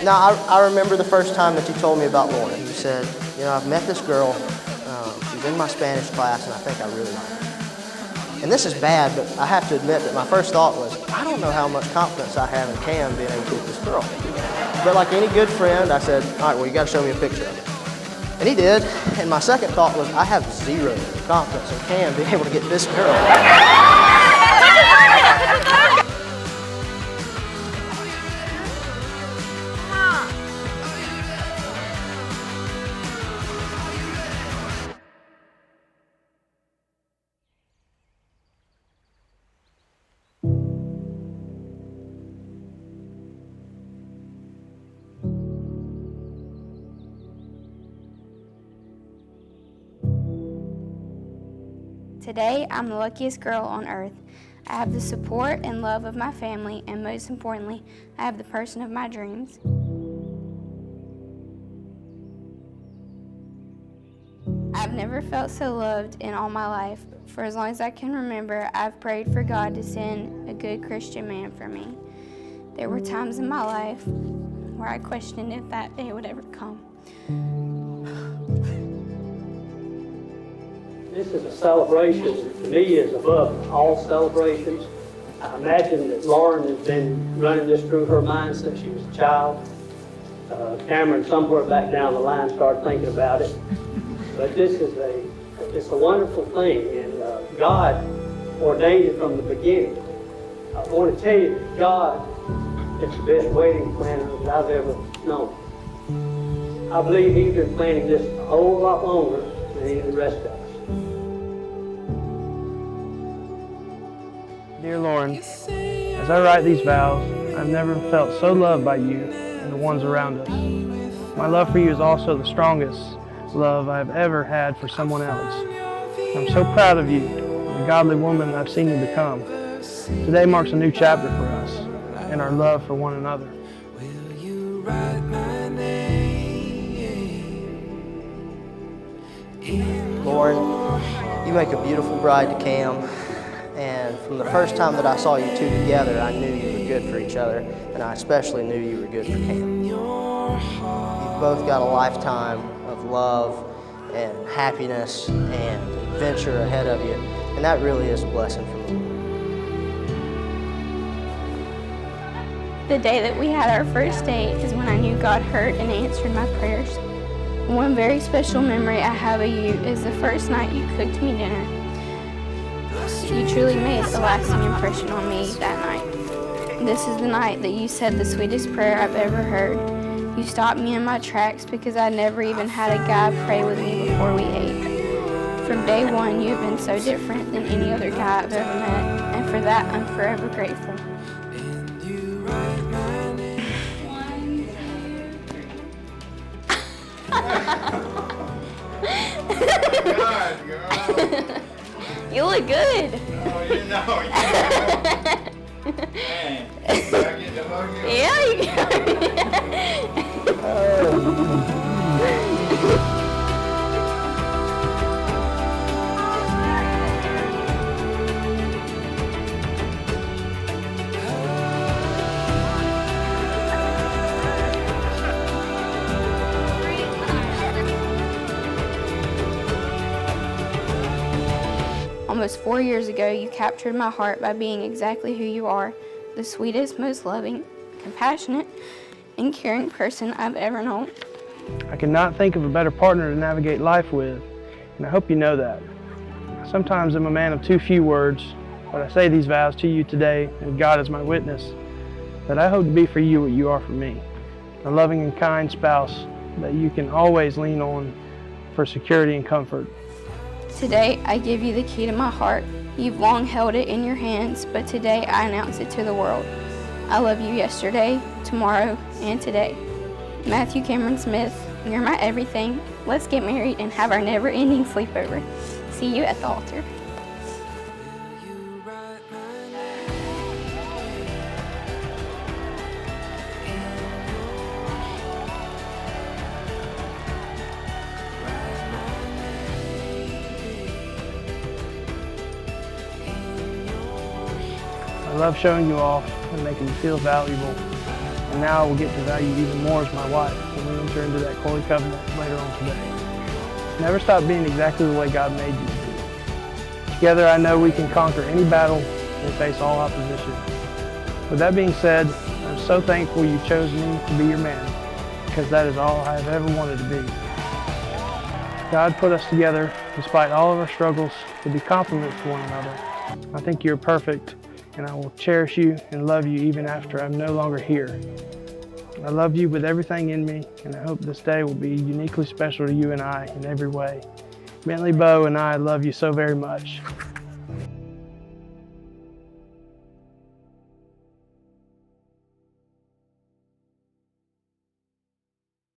Now, I remember the first time that you told me about Lauren. You said, you know, I've met this girl, she's in my Spanish class, and I think I really like her. And this is bad, but I have to admit that my first thought was, I don't know how much confidence I have in Cam being able to get this girl. But like any good friend, I said, all right, well, you got to show me a picture of it. And he did, and my second thought was, I have zero confidence in Cam being able to get this girl. Today, I'm the luckiest girl on earth. I have the support and love of my family, and most importantly, I have the person of my dreams. I've never felt so loved in all my life. For as long as I can remember, I've prayed for God to send a good Christian man for me. There were times in my life where I questioned if that day would ever come. This is a celebration that to me is above all celebrations. I imagine that Lauren has been running this through her mind since she was a child. Cameron somewhere back down the line started thinking about it. But this is it's a wonderful thing, and God ordained it from the beginning. I want to tell you that God is the best wedding planner that I've ever known. I believe He's been planning this a whole lot longer than any of the rest of us. Dear Lauren, as I write these vows, I've never felt so loved by you and the ones around us. My love for you is also the strongest love I've ever had for someone else. I'm so proud of you, the godly woman I've seen you become. Today marks a new chapter for us and our love for one another. Lauren, you make a beautiful bride to Cam. And from the first time that I saw you two together, I knew you were good for each other, and I especially knew you were good for Cam. You've both got a lifetime of love and happiness and adventure ahead of you, and that really is a blessing from the Lord. The day that we had our first date is when I knew God heard and answered my prayers. One very special memory I have of you is the first night you cooked me dinner. You truly made a lasting impression on me that night. This is the night that you said the sweetest prayer I've ever heard. You stopped me in my tracks because I never even had a guy pray with me before we ate. From day one, you have been so different than any other guy I've ever met, and for that, I'm forever grateful. You look good. Oh, you know. Man, do I get to hug you? Yeah, you Almost 4 years ago, you captured my heart by being exactly who you are, the sweetest, most loving, compassionate, and caring person I've ever known. I cannot think of a better partner to navigate life with, and I hope you know that. Sometimes I'm a man of too few words, but I say these vows to you today, and God is my witness, that I hope to be for you what you are for me, a loving and kind spouse that you can always lean on for security and comfort. Today, I give you the key to my heart. You've long held it in your hands, but today I announce it to the world. I love you yesterday, tomorrow, and today. Matthew Cameron Smith, you're my everything. Let's get married and have our never-ending sleepover. See you at the altar. I love showing you off and making you feel valuable. and now I will get to value you even more as my wife when we enter into that holy covenant later on today. Never stop being exactly the way God made you to be. Together, I know we can conquer any battle and face all opposition. With that being said, I'm so thankful you chose me to be your man, because that is all I have ever wanted to be. God put us together, despite all of our struggles, to be complements to one another. I think you're perfect, and I will cherish you and love you even after I'm no longer here. I love you with everything in me, and I hope this day will be uniquely special to you and I in every way. Bentley, Bo, and I love you so very much.